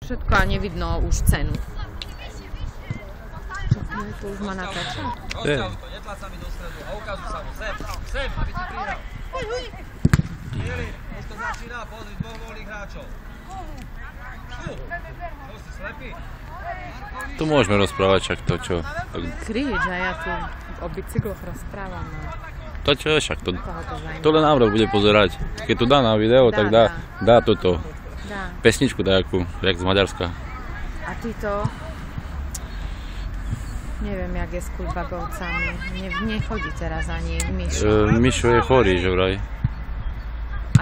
Všetko a nevidno už cenu. Čo tu už má natáčať? Rozťahuj to, netlač sa mi do stredu a ukážu sa mu. Sem, aby ti prihral. Bieli, už to začína, pozri, dvoch voľných hráčov. Tu, si slepý? Tu môžeme rozprávať, však to čo. Krič, a ja tu o bicykloch rozprávam. To čo, však to len návrh bude pozerať. Keď to dá na video, tak dá toto. Pesničku dajakú, jak z Maďarska. A títo, neviem, jak je s Kulbagovcami. Nechodí teraz ani Mišo. Mišo je chorý, že vraj.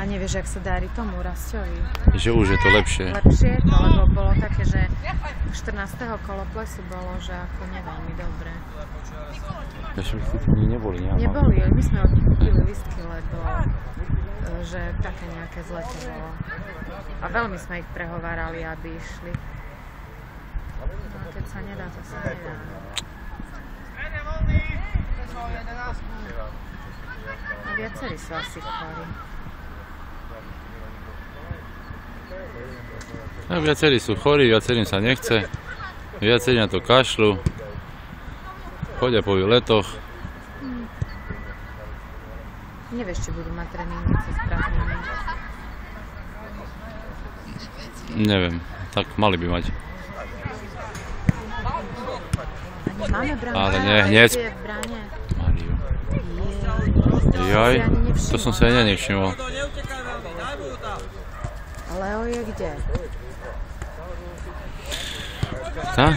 A nevieš, jak sa darí tomu Rastovi? Že už je to lepšie. Lepšie je to, lebo bolo také, že 14. kolo plesu bolo, že ako neveľmi dobre. Ešte oni neboli, nie? Neboli, my sme od nich kúpili listky, lebo že také nejaké zle to bolo. A veľmi sme ich prehovárali, aby išli. No, keď sa nedá, to sa nedá. A viacerí sú asi chorí. No, viacerí sú chorí, viacerým sa nechce. Viacerí na to kašľú. Chodia po výletoch. Nevieš, či budú mať tréningy cez prázdniny. Neviem, tak mali by mať. Máme brankára, ale nie, hneď. Mariu. Jaj, to som sa ani nevšimol. Leo je kde? Tá?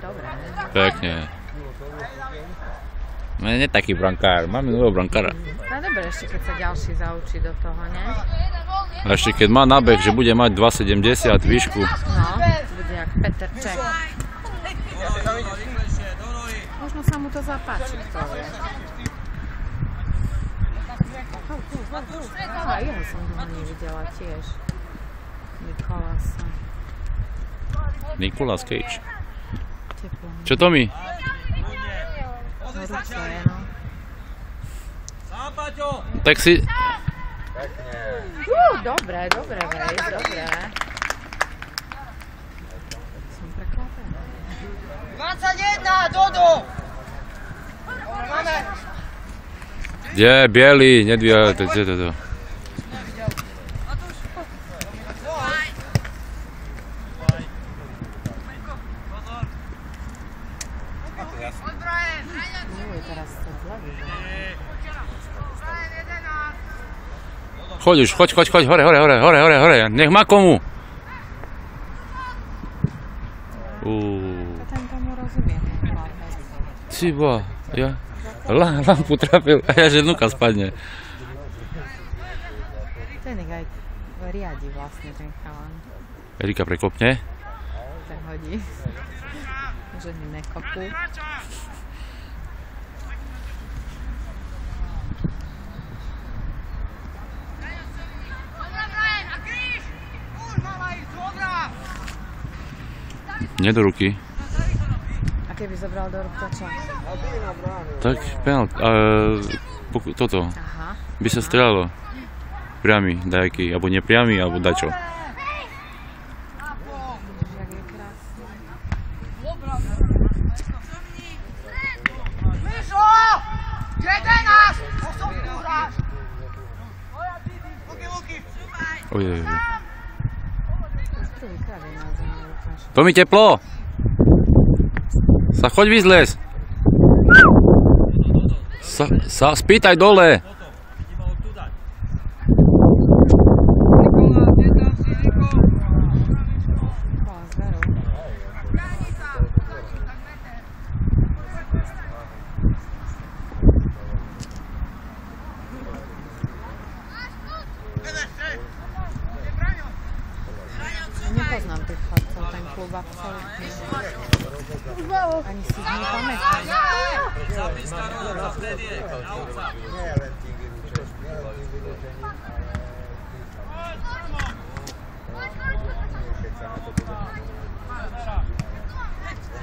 Dobre. Pekne. Mene nie taký brankár, máme nového brankára. No dobre, ešte keď sa ďalší zaučí do toho, ne? A ešte keď má nabeh, že bude mať 2,70 výšku. No, bude jak Peter Čech. Možno sa mu to zapáči, kto vie. Á, jeho som doma nevidela tiež. Nikolasa. Nicolas Cage. Teplo. Čo to mi? Horúce je, no. Tak si... Dobre, vej, dobre. Som prekvapená. 21, Dodo! Máme! Kde? Bielý, nedvíjaj, to. Choď už, choď, hore, nech má komu. Ten tomu rozumie, ten chlapec. Ciba, ja lampu trafil a ja že vnúka spadne. Ten ich aj riadi vlastne, ten chalan. Erika prekopne. Ten hodí. Že mi nekopú. Nie do ruky. A keby zobral do rúk, to čo? Tak penalt, toto. Aha. By sa strelalo. Priamy, dajaký, alebo nepriamy, alebo dačo. Jak je krásne. Mišo! 11! Osobnú hráš! Luky! Ojej. Prvýkrát je na zemi, Lukáš. To mi teplo! Sa choď vyzles! Sa spýtaj dole! Nepoznám tých chlapcov, ten klub absolútne. Ani si ich nepamätám.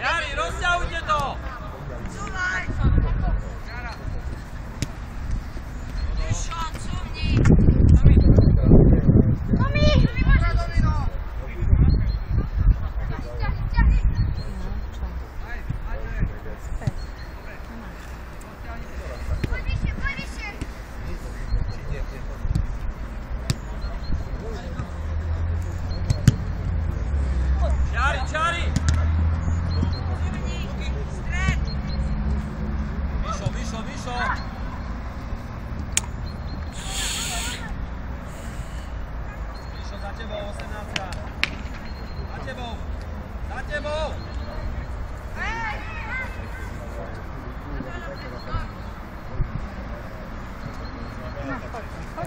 Jari, rozťahujte to! Mišo, cumni!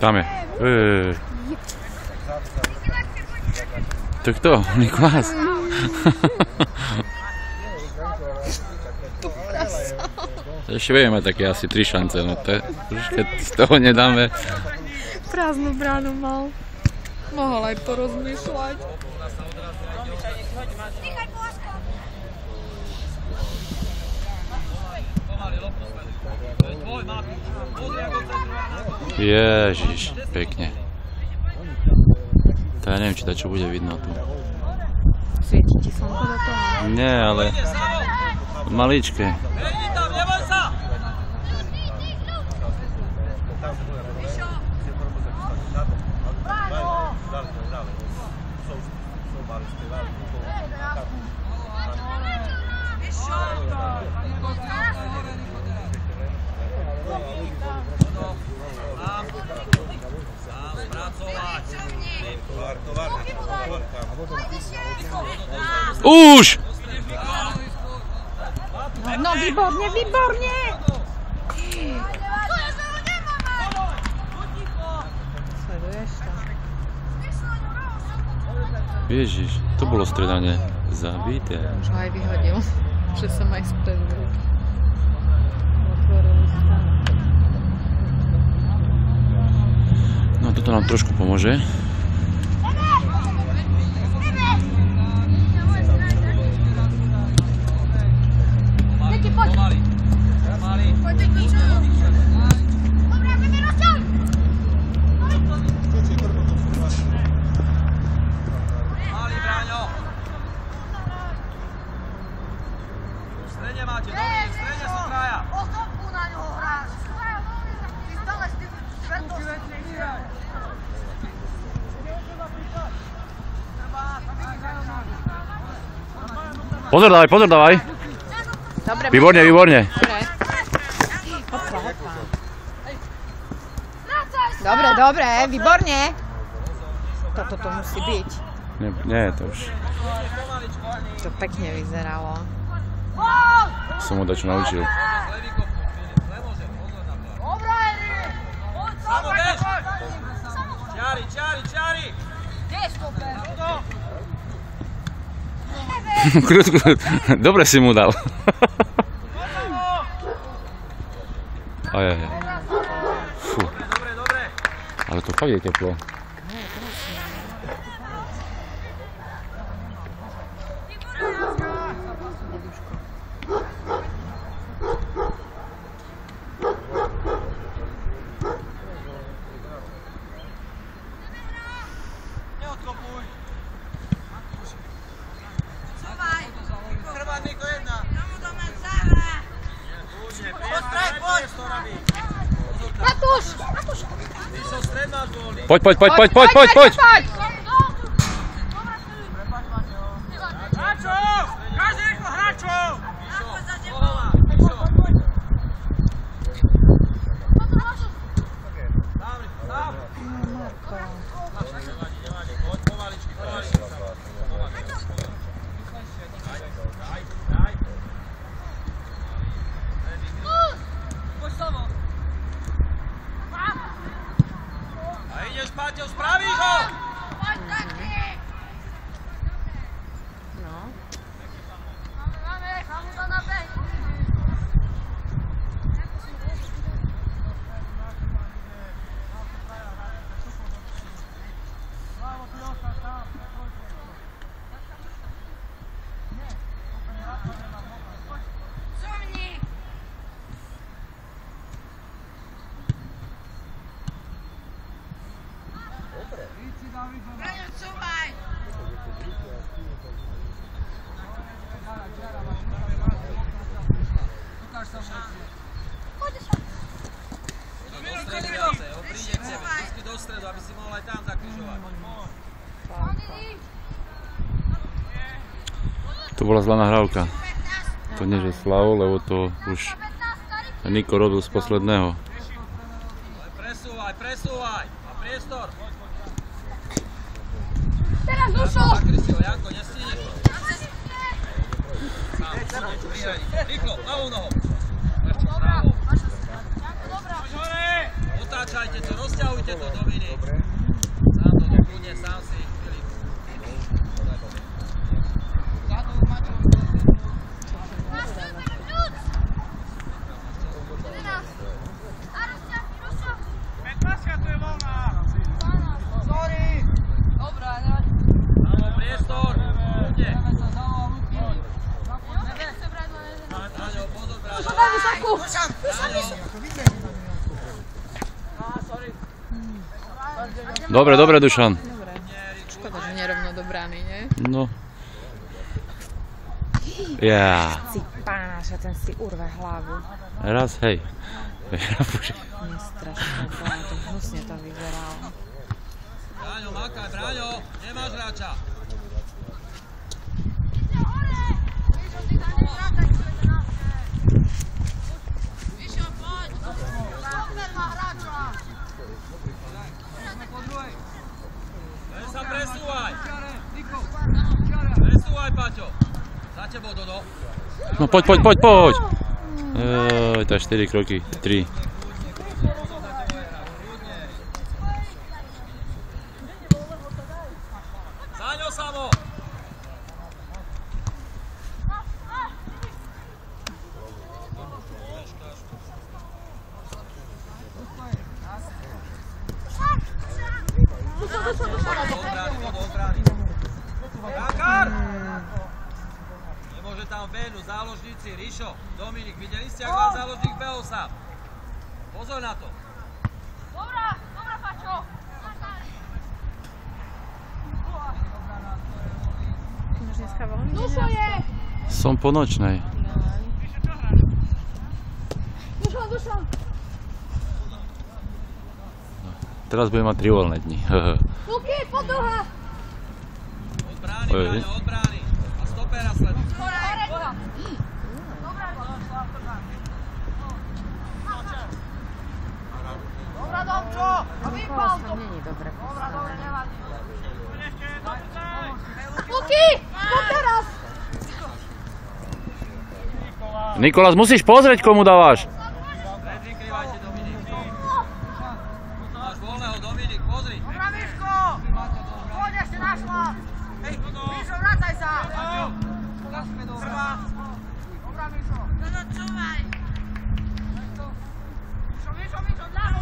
Tam je. To kto? Nikolás? Ešte vieme také asi 3 šance, no to je, keď z toho nedáme. Prázdnu bránu mal. Mohol aj porozmýšľať. Ježiš, pekne. To ja neviem, či čo bude vidno tu. Svieti ti slnko do toho? Nie, ale maličké. Už! No výborne, výborne! Sleduješ to? Ježiš, to bolo stredanie zabité. Už ho aj vyhodil, že som aj spredu. Otvorili sa. No toto nám trošku pomôže. Pozor dávaj. Dobre, Výborne. Dobre. Hopla. Dobre, výborne. Toto to musí byť. Nie, to už. To pekne vyzeralo. Som ho dačo naučil. Čiari! Krutku, dobre si mu dal. Ajajaj. Fú. Ale to fakt je teplo. Poď. Paťo, spravíš ho! No. Do stredu, aby si mohol aj tam zakrižovať. To bola zlá nahrávka. To nie že Slavo, lebo to už Niko robil z posledného. Presúvaj. A priestor. Teraz Dušo! Zakrižil, Janko, nestíni. Rýchlo, pravou nohou. Prečo pravou? Otáčajte to, rozťahujte to, Dominik. Sám to doplne, sám si, Filip. Samo priestor, ľudia. Daňo, pozor, Braňo. Dobre, dobre, Dušan. Dobre. Škoda, že nerovno do brány, nie? No. Ja. Si pánaša, ten si urve hlavu. Raz, hej. Nestrašné, to hnusne to vyzeralo. Braňo, makaj, Braňo, nemáš hráča. Len sa presúvaj. Presúvaj, Paťo. Za tebou, Dodo. No poď. To je 4 kroky, 3. Zaňo, Samo. Rakar! Nemôže tam behnúť záložníci, Rišo, Dominik, videli ste, ak vám záložník behol sám. Pozor na to. Dobrá, Paťo! Máš dneska voľný? Dušo je! Som po nočnej. Dušo! Teraz budem mať 3 voľné dni. Luky, podruha! Od brány, Braňo, od brány. A stopera sleduj. Horeka! Dobrá, Domčo! A vypal to! Není dobre postavené. Luky! Poď teraz! Nikolás, musíš pozrieť, komu dávaš. Predvykrývajte, Dominik. Máš voľného, Dominik, pozri. Dobrá, Miško! Poď, ešte našla! Mišo, vracaj sa! Prvá! Dobrá, Mišo! Začúvaj! Mišo, ľavo!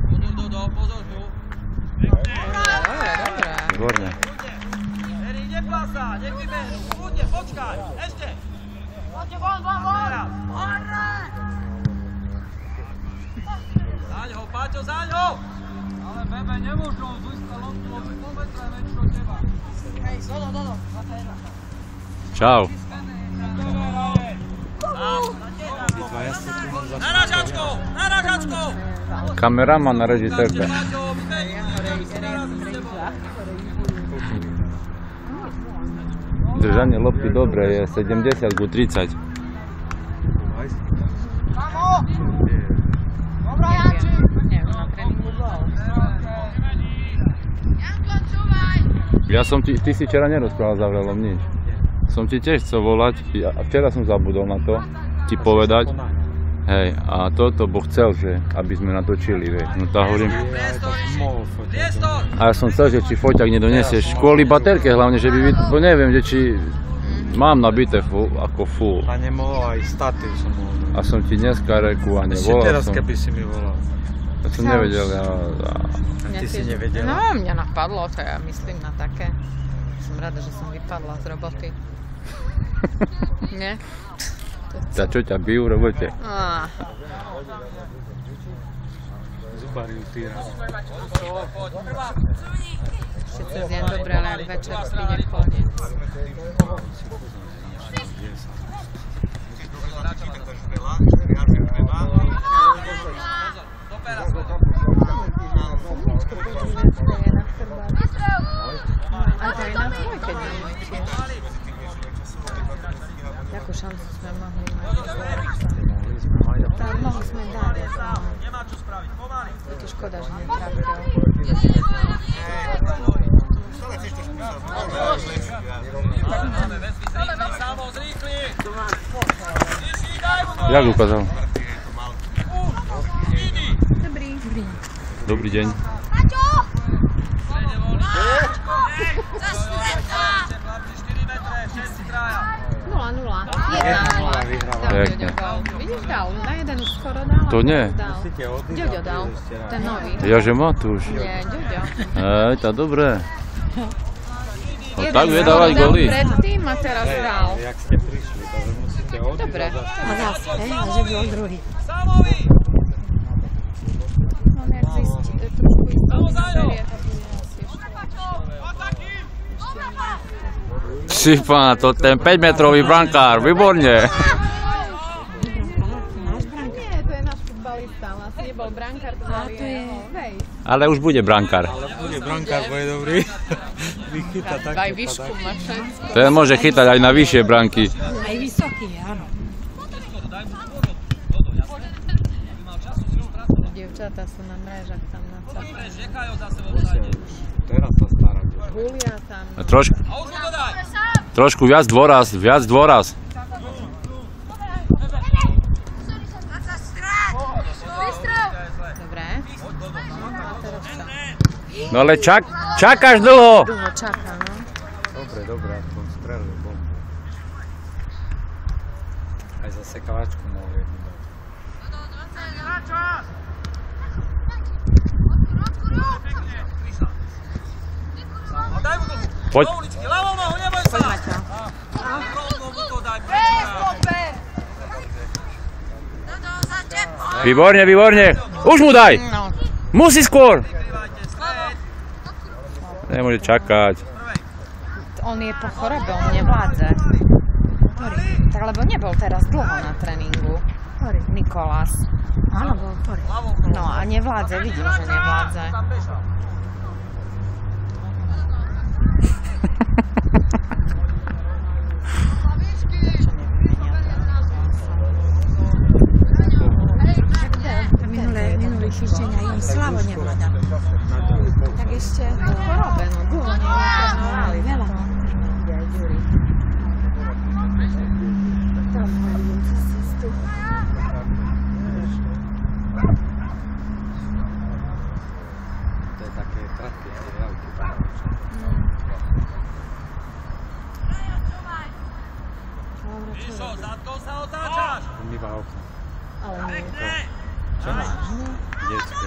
Pozor, Dodo, pozor tu. Dobre. Výborne. Eri, neplasa, nech vybehnú. Kľudne, počkaj, ešte. Poďte von! Horre! Zaň ho, Paťo, zaň ho! Ale Bebe, nemôžu, získa loptu, lebo po metre menšie od teba. Hej, Dodo! Čau. Na ražačko! Kameraman na režisérke. Paťo, vybehnú, si narazí s tebou. Držanie lopty dobre, je 70:30. Samo! Dobrá, Janči! Neviem, na tréningu bol. Janko, čúvaj! Ja som ty si včera nerozprával za Vrelom nič. Som ti tiež chcel volať, a včera som zabudol na to, ti povedať. Hej, a toto Boh chcel, že aby sme natočili, vieš. No tá hovorím. Priestor! A ja som chcel, že či foťak nedonesieš kvôli baterke hlavne, že by, bo neviem, že či mám nabité ako full. A nemohol aj statív som mohol. A som ti dneska reku a Ešte nevolal teraz, som. keby si mi volal. Ja som nevedel, A ty si nevedela? No, mňa napadlo, to ja myslím na také. Som rada, že som vypadla z roboty. Nie? Za čo ťa bijú v robote? Zubariu týra. Ešte cez deň dobre, ale ak večer príde koniec. A to je na tvoj, keď na môj tiež. Jakú šancu sme mohli mať? Tak mohli sme dať. Nemá čo spraviť, pomaly. Je to škoda, že netrafil. Máme väzby, zrýchli, Samo, zrýchli. Daj mu Jak ukázal? Idi. Dobrý deň. Pekne. Vidíš, dal. Na jeden už skoro dal. To nie. Ďoďo dal. Ten nový. Jaže Matúš. Nie, Ďoďo. Hej, tá dobré. No tak vie dávať goly. Predtým a teraz dal. Jak ste prišli, takže musíte odísť. Dobre. A zase, a že byl druhý. On jak zistí, trošku berie, tak bude asi ešte. Šipá, to ten 5-metrový brankár, výborne. Nie, to je náš futbalista, ale asi nebol brankár, to A to je... Vej. Ale už bude brankár. Ale bude brankár, bude dobrý. Vychytá také Aj výšku má všetko. Ten môže chytať aj na vyššie branky. Aj vysoký, áno. Dievčatá sú na mrežach tam na cape. Teraz sa stará. Gulia tam. Trošku viac dôraz, viac dôraz. Dobre. A teraz čo? No ale čakáš dlho. Dlho čaká, no. Dobre, aspoň strelil bombu. Aj za sekavačku mohol jednu dať. Poď. Poď, Maťo. Výborne, výborne. Už mu daj. No. Musí skôr. Nemôže čakať. On je po chorobe, on nevládze. Tak lebo nebol teraz dlho na tréningu. Nikolás. Áno, bol ktorý. No a nevládze, vidím, že nevládze. Minulý týždeň aj on Slavo nevládal. Tak ešte po chorobe, no dlho netrénovali. Veľa. Tam majú cestu. To je také krátke, tie javky. Umýva okno. Ale nie. Detské.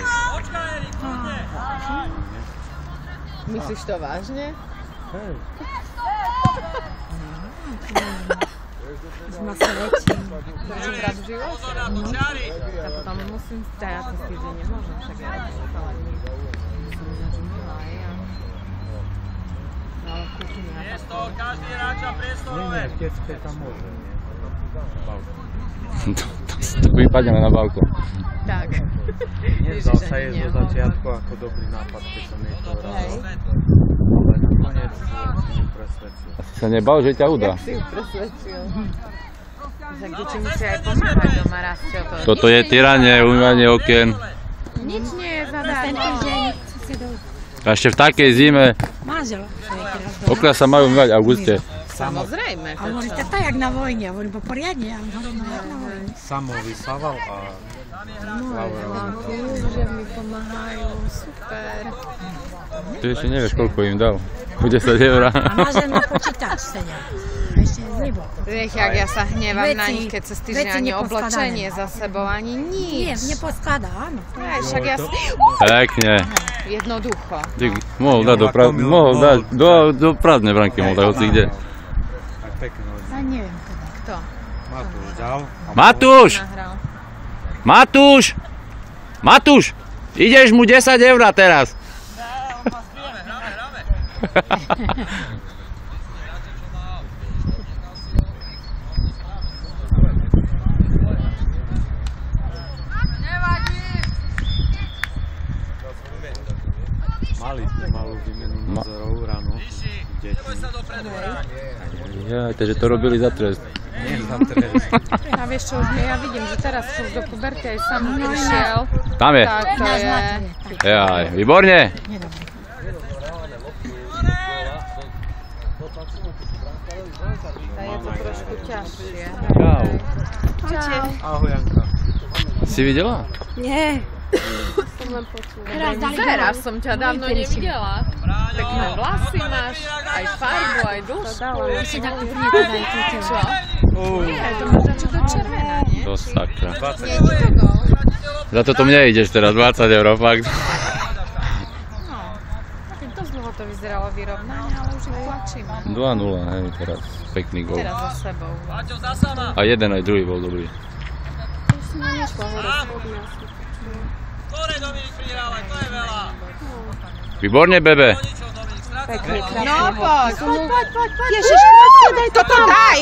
Myslíš to vážne? Hej. Má sa väčší. Prvýkrát v živote? Tak potom musím dať, ja to týždeň nemôžem, však ja ale nie. Som nežumila aj ja. Ale kuchyňa. Nie, v detské tam môže, nie? Balkón. To vypadneme na balkón. Tak. Nezdal sa jej zo začiatku ako dobrý nápad, keď som jej to radil. Ale nakoniec ju presvedčil. Asi sa nebal, že ťa udá. Jak si ju presvedčil? Tak ti musí aj pomáhať doma, Rastio. Toto je tyranie, umývanie okien. Nič nie je Ten zadarmo. týždeň susedov A ešte v takej zime. manžel. Okná sa majú umývať v auguste. Samozrejme. A hovorí, to tak jak na vojne. A hovorím, poriadne. A hovorím, no jak na vojne. Samo vysával a Že mi pomáhajú, super. Ty ešte nevieš, koľko im dal. Po 10 eur. A manžel na počítač sedel. Ešte zlibo. Vieš, jak ja sa hnevam na Veci- nich, keď cez veci týždeň ani neposkladané. oblečenie za sebou, ani Nie, nič. neposkladá, áno. Aj, však ja Pekne. jednoducho. Ty mohol dať do prázdnej branky, mohol dať hoci kde. tak pekne hodí. A neviem teda. Kto? Matúš dal. a Matúš! Nahral. Matúš! Matúš! Ideš mu 10 eur teraz. Mali sme malú výmenu názorov ráno. Deti. Ja, takže to robili za trest. Nie za trest. A vieš čo, už ja vidím, že teraz už do puberty aj sám prišiel. Tam je. Tak to je. Jaj, výborne. Nedobre. A je to trošku ťažšie. Čau. Čau. Ahoj Janka. Si videla? Nie. Som som len počula. Teraz dali Vyzeráš, gól. som ťa dávno nevidela. Pekné vlasy máš, aj farbu, aj dĺžku. Si takto prinekladaj tú telu. Čo? Nie, to má dačo do červená, nie? To sakra. Nie, nie to gól. Za toto mne ideš teraz, 20 €, fakt. No, to znovu to vyzeralo vyrovnanie, ale už ich tlačíme. 2-0, hej, teraz pekný gól. Teraz za sebou. Paťo, za sama. A jeden aj druhý bol dobrý. Už som ma nešla hore spodne asi. Hore, Dominik, prihrávaj, to je veľa. Výborne, Bebe. Po ničom, Dominik, stráca. Pekne, krásne. No poď, Poď. Ježiš, krásne, daj to tam. Daj.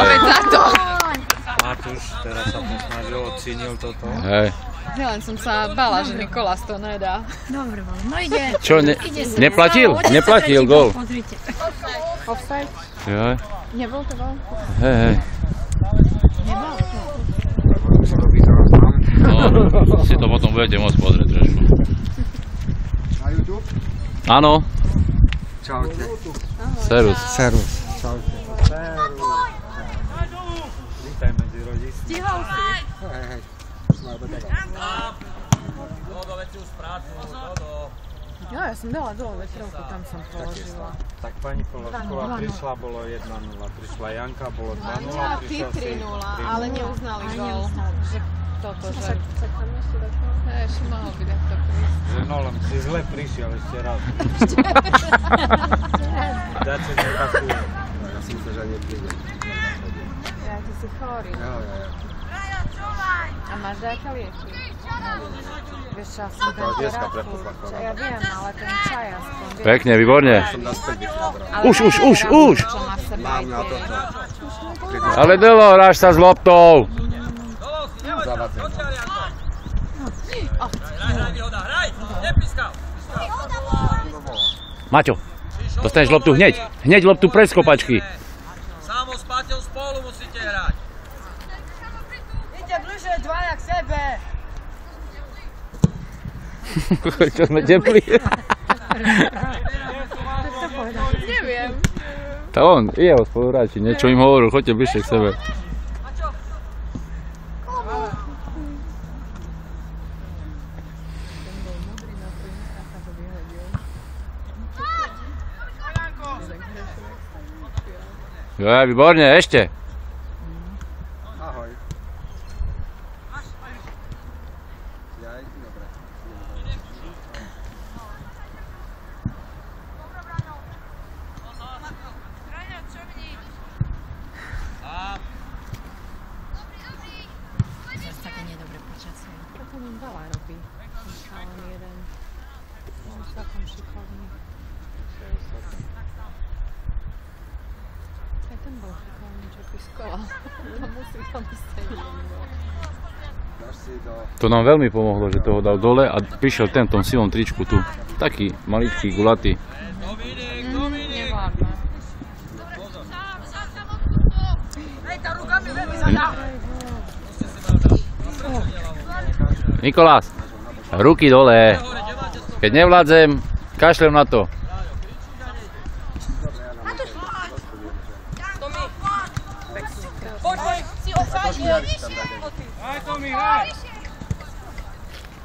veď za to. Matúš teraz sa posnažil, ocenil toto. Hej. Len som sa bála, že Nikolás to nedá. Dobre, bolo. No ide. Čo, Ide sa. neplatil? Poďte sa Neplatil tretí gól. Pozrite. Offside? Jaj. Nebol to veľa? Hej, hej. Nebol? No, si to potom budete môcť pozrieť trošku. Na YouTube? Áno. Čaute. Serus. Serus. Čaute. Vítaj medzi rodičmi. Hej, hej. Dodo, veď si už prácu, Dodo. Ja som dala dole vetrovku, tam som položila. Tak pani Koláčková prišla, bolo 1-0. Prišla Janka, bolo 2-0. Ty Prišiel si 3-0, ale neuznali gól. Že toto, že... Tak tam ešte takto. Ešte mohol by takto prísť. Že no, len si zle prišiel ešte raz. Dáte nekasuje. Ja si myslím, že nepríde. Ja, ty si chorý. Jo. A máš nejaké lieky? Vieš, ja som ten dneska rád prepukla furt. choroba. Ja viem, ale ten čaj aspoň. Viem. Pekne, výborne. Som naspäť vyšla. Ale Už. čo má v sebe Mám aj na tie- toto. Ale Delo, hráš sa s loptou. Zavadzem. Hraj, výhoda, hraj! Nepískal! Maťo, dostaneš loptu hneď. Hneď loptu pre skopačky. Samo s Paťou spolu musíte hrať. Idite bližšie dvaja k sebe. Čo sme teplí? Neviem. Tá on, jeho spoluhráči, niečo im hovoril, choďte bližšie k sebe. Jo, výborne, ešte. Ahoj. Jaj, dobre. Zas také nedobré počasie. To ním veľa robí. Ten jeden. On celkom šikovný. Aj ten bol šikovný, čo piskoval. To musí tam sedieť. Dáš si do... To nám veľmi pomohlo, že toho dal dole a prišiel ten v tom sivom tričku tu. Taký maličký, gulatý. Dominik! Nevládne. Hej, tá ruka mi veľmi zadá. Nikolás, ruky dole. Keď nevládzem, kašlem na to. Poď, si offside.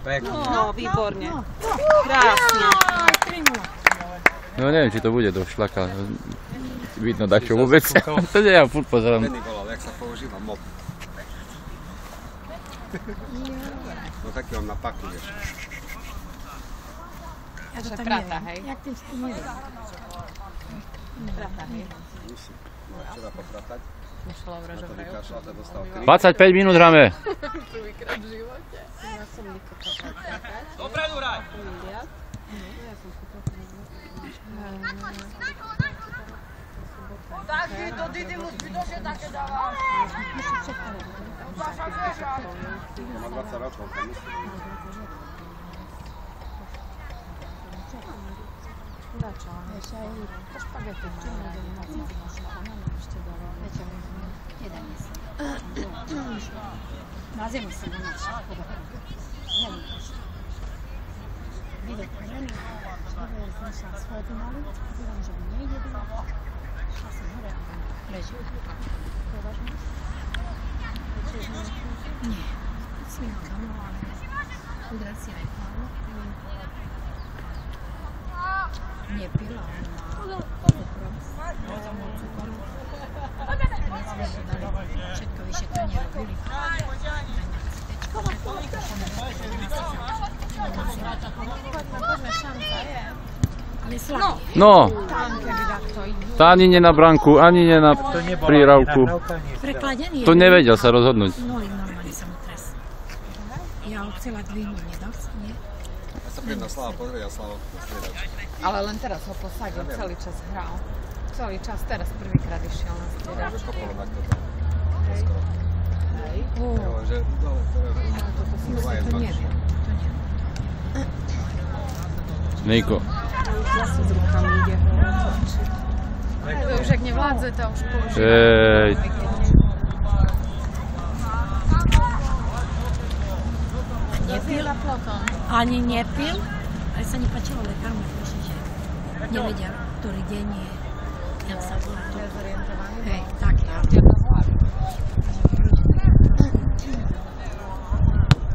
Pekne. No, výborne. Krásne. No neviem, či to bude do šlaka. Vidno dačo vôbec. To nie, ja furt pozerám. Benny volal, jak sa používa mop. No taký mám na paku, vieš. Ja to Že tak prata, neviem. hej? Jak ty s tým neviem. Prata, hej. Musím. Včera popratať. Myšla Na to vražovej. vykašľal, to dostal krík. 25 minút hráme. Prvýkrát v živote. Dopredu hraj! Taký do Didymu zbytočne také dáva. Má 20 rokov, to musí. Dačo, Vieš, aj to špagety. večer jeden jesem. Na zemi som nenašla. Neviem prečo. Videl korený, videl som sa svoje pomaly, videl, že mi nejde dole. Šla som hore a tam leží. Považuješ? Nie, svinka, no ale... Udrel si aj hlavu. Nepila, on má cukrom. Za môj cukor. My sme si dali všetko vyšetrenie robili. Poďme, šanca je. Ale slabý. No, Tam, keby takto idú. tá ani nie na branku, ani nie na prírávku. Prekladený je. To nevedel sa rozhodnúť. No i normálne sa mu tres. Ja ho chcela dvihnúť, nedal sa, nie? Ja sa príjem na Slava pozrieť a Slavo na striedač. Ale len teraz ho posadil, celý čas hral. Celý čas, teraz prvýkrát išiel na striedačky. Už kopolo takto tam. Skoro. Ó, Jo, že dole, Toto si to je neviem. To neviem. Nejko. zase s rukami ide ho otočiť. Už ak nevládze, to už používa. Ej. Nepil potom. ani nepil, ale sa nepáčilo lekár mu píše, že nevedia, ktorý deň je, jak sa volá to. Dezorientovaný. Hej, tak ja.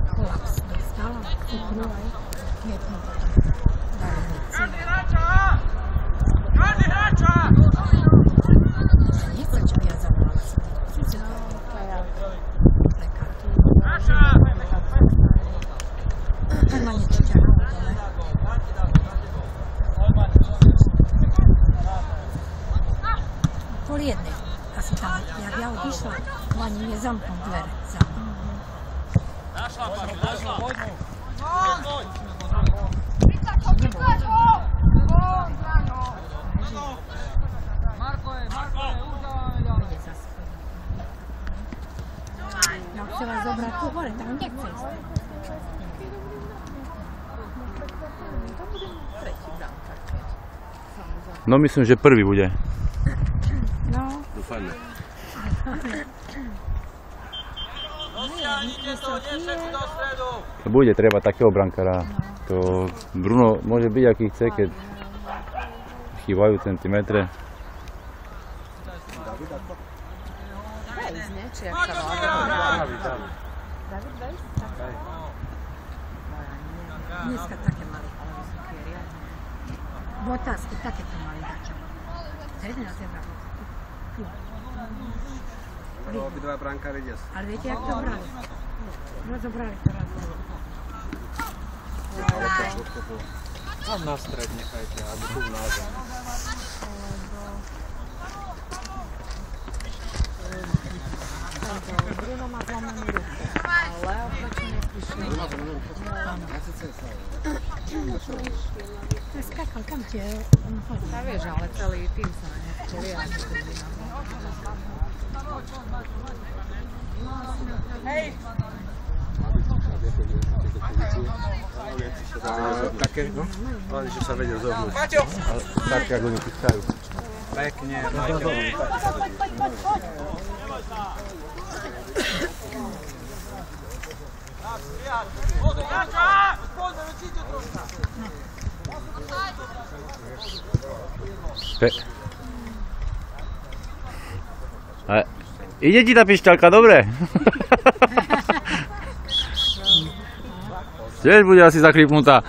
Kolaps dostala, cukru aj, hneď mu potom dali injekcie. Nechce, čo by ja zavolala susedka. Lekár. Normálne čo ťahalo dole. Pol jednej. Asi tam, jak ja odišla, pani je zamknul dvere za mnou. Ide zase. Ja chcela zobrať tu hore, tam nechce ísť. To bude tretí brankár, keď samozrejme. No myslím, že prvý bude. No, Dúfajme. Dosiahnite to, nie všetci do stredu. Bude treba takého brankára. To Bruno môže byť aký chce, keď chýbajú centimetre. Vejs, nie? Či jak sa volá? David Vejs? dneska také mali. V otázke takéto mali dačo. Stredná zebra. No, obidva brankári dnes. Ale viete, jak to brali? Rozobrali to raz. Tam na stred nechajte, alebo tu na zem. Bruno má zlomenú ruku, ale oproti neprišli. To je skakal, kam ti je on chodí? Ja vieš, ale celý tým sa na nech polia. Také, no? Len, že sa vedia zohnúť. Tak, ako oni pýtajú. Pekne, Michael. Ide ti tá pišťalka, dobre? Tiež bude asi zakrypnutá.